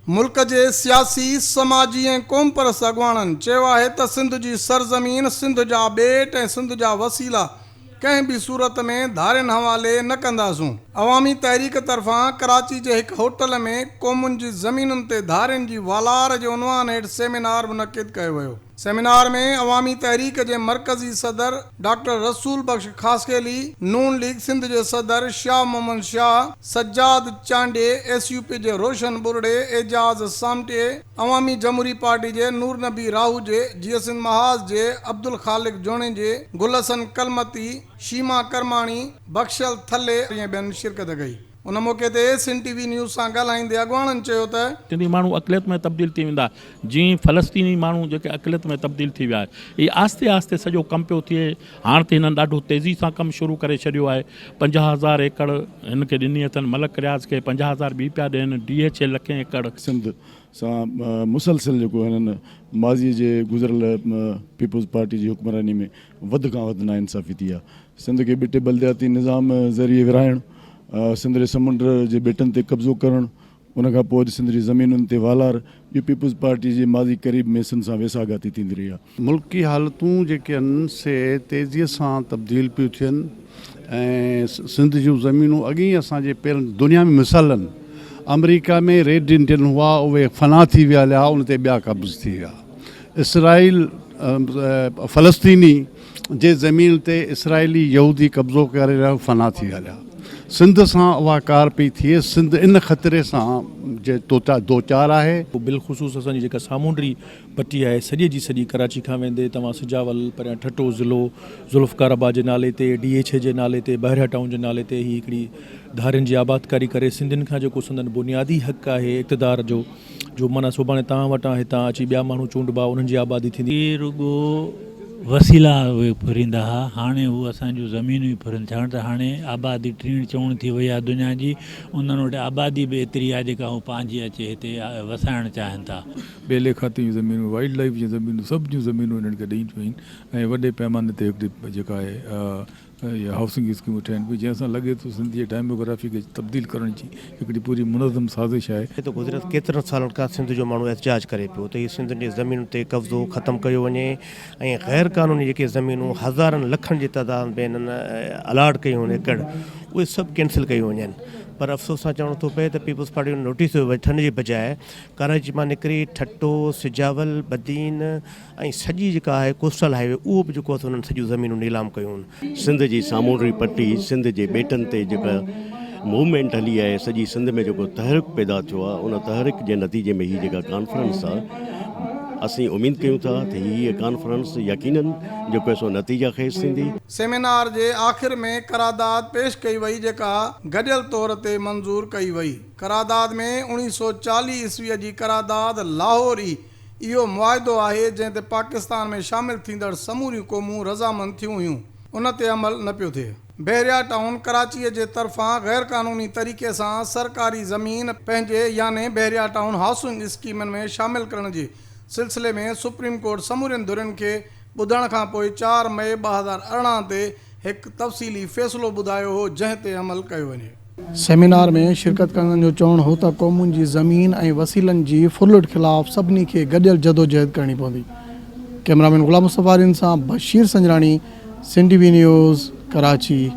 मुल्क के सियासी समाजी ऐं क़ौम परस्त अॻुवाणनि चयो आहे त सिंध जी सरज़मीन, सिंध जा ॿेट ऐं सिंध जा वसीला कंहिं भी सूरत में धारियुनि हवाले न कंदासूं। अवामी तहरीक तरफ़ां कराची जे हिकु होटल में क़ौमुनि जी ज़मीनुनि ते धारियुनि जी वालार जे उनवान हेठि सेमिनार मुनक़िद कयो वियो। सेमिनार में अवामी तहरीक जे मरकज़ी सदर डॉक्टर रसूल बख्श खासकेली, नून लीग सिंध जे सदर शाह मोहम्मद शाह, सज्जाद चांडे, SUP जे रोशन बुरड़े, एजाज सामटे, अवामी जमहूरी पार्टी जे नूर नबी राहू जे, जियसिन महाज जे, अब्दुल खालिक जोणे जे, गुलहसन कलमती, शीमा करमाणी, बख्शल थले ऐं ॿियनि शिरकत कई। उन मौके ते सिंध TV न्यूज़ सां ॻाल्हाईंदे अॻुवाणनि चयो त सिंधी माण्हू अक़लियत में तब्दील थी वेंदा, जीअं फ़लस्तीनी माण्हू जेके अक़लियत में तब्दील थी विया आहे। इहे आस्ते आस्ते सॼो कमु पियो थिए। हाणे त हिननि ॾाढो तेज़ी सां कमु शुरू करे छॾियो आहे। 50,000 एकड़ हिनखे ॾिनी अथनि, मलक रियाज़ खे 50,000 ॿी पिया ॾियनि, DHA लखें एकड़। सिंध सां मुसलसिल जेको हिननि माज़ी जे गुज़िरियल पीपुल्स पार्टी जी हुक्मरानी में वधि खां वधि नाइंसाफ़ी थी आहे। सिंध खे ॿिटे बलदियाती निज़ाम ज़रिए विरहाइणु, सिंध जे समुंड जे बेटनि ते कब्ज़ो करणु, उनखां पोइ सिंध जी ज़मीनुनि ते वालार, इहो पीपुल्स पार्टी जे माज़ी क़रीब में सिंध सां वेसाघाती थींदी रही आहे। मुल्क की हालतूं जेके आहिनि से तेज़ीअ सां तब्दील पियूं थियनि ऐं सिंध जूं ज़मीनूं अॻी असांजे पेरनि दुनिया में मिसाल आहिनि। अमेरिका में रेड इंडियन हुआ, उहे फना थी विया हलिया, उन ते ॿिया कब्ज़ थी विया। इसराइल फ़लस्तीनी जे ज़मीन ते इसराइली यहूदी कब्ज़ो करे रहिया, फना थी हलिया। सिंध सां उहा कार पई थिए। सिंध इन ख़तरे सां जे दो चार आहे। बिलख़ुसूस असांजी जेका सामूंडी पट्टी आहे, सॼे जी सॼी कराची खां वेंदे तव्हां सिजावल, परियां ठट्टो ज़िलो, ज़ुल्फ़काराबाद जे नाले ते, DHA जे नाले ते, बहरिया टाउन जे नाले ते ही हिकिड़ी धारियुनि जी आबादकारी करे सिंधियुनि खां जेको सिंधनि बुनियादी हक़ आहे इक़्तिदार जो माना सुभाणे तव्हां वटां हितां अची ॿिया माण्हू चूंडबा, उन्हनि जी आबादी थींदी। रुगो वसीला उहे फुरींदा हुआ, हाणे हू असांजूं ज़मीनूं ई फुरनि। छाकाणि त हाणे आबादी टीण चवण थी वई आहे दुनिया जी, उन्हनि वटि आबादी बि एतिरी आहे जेका हू पंहिंजी अचे हिते वसाइणु चाहिनि था। ॿेले खातियूं ज़मीनूं, वाइल्ड लाइफ जी ज़मीनूं, सभ जूं ज़मीनूं हिननि खे ॾेई थियूं आहिनि ऐं वॾे पैमाने ते हिकिड़ी जेका आहे हाउसिंग स्कीमूं ठहनि पियूं, जंहिंसां लॻे थो सिंधी डेमोग्राफी खे तब्दील करण जी हिकिड़ी पूरी मुनज़म साज़िश आहे। तो गुज़िरियल केतिरनि सालनि खां सिंध जो माण्हू एहतजाज करे पियो त हीअ सिंध जी ज़मीन ते कब्ज़ो ख़तमु कयो वञे ऐं गैर क़ानूनी जेके ज़मीनूं हज़ारनि लखनि जी तइदाद में हिननि अलाट कयूं आहिनि एकड़, उहे सभु कैंसिल कयूं वञनि। पर अफ़सोस सां चवणो थो पए त पीपुल्स पार्टी नोटिस वठण जे बजाए कराची मां निकिरी ठट्टो, सिजावल, बदीन ऐं सॼी जेका आहे कोस्टल हाईवे, उहो बि जेको आहे उन्हनि सॼियूं ज़मीनूं नीलाम कयूं आहिनि। सिंध जी सामूंडी पट्टी, सिंध जे बेटनि ते जेका मूवमेंट हली आहे, सॼी सिंध में जेको तहरीक पैदा थियो आहे, उन तहरीक जे नतीजे में हीअ जेका कॉन्फ्रेंस आहे, असीं उम्मीद कयूं था त हीअ कॉन्फ्रेंस यकीनन जेको सो नतीजा ख़ेज़ थींदी। सेमिनार जे आख़िर में करारदाद पेश कई वई जेका गॾियल तौर ते मंज़ूर कई वई। करारदाद में 1940 ईस्वीअ जी करारदाद लाहौर ई इहो मुआहिदो आहे जंहिं ते पाकिस्तान में शामिल थींदड़ समूरियूं क़ौमूं रज़ामंद थियूं हुयूं, उन ते अमल न पियो थिए। बहरिया टाउन कराचीअ जे तरफ़ां गैर क़ानूनी तरीक़े सां सरकारी ज़मीन पंहिंजे याने बहरिया टाउन हाउसिंग स्कीमनि में शामिल करण जे सिलसिले में सुप्रीम कोर्ट समूरियुनि धुरियुनि खे ॿुधण खां पोइ 4 मई 2018 ते हिकु तफ़सीली फ़ैसिलो ॿुधायो हो, जंहिं ते अमल कयो वञे। सेमिनार में शिरकत करण जो चवणु हो त क़ौमुनि जी ज़मीन ऐं वसीलनि जी फुलुट ख़िलाफ़ सभिनी खे गॾियल जदोजहद करणी पवंदी। कैमरामैन ग़ुलाम मुस्तफ़ा सां बशीर संजराणी, सिंध TV न्यूज़, कराची।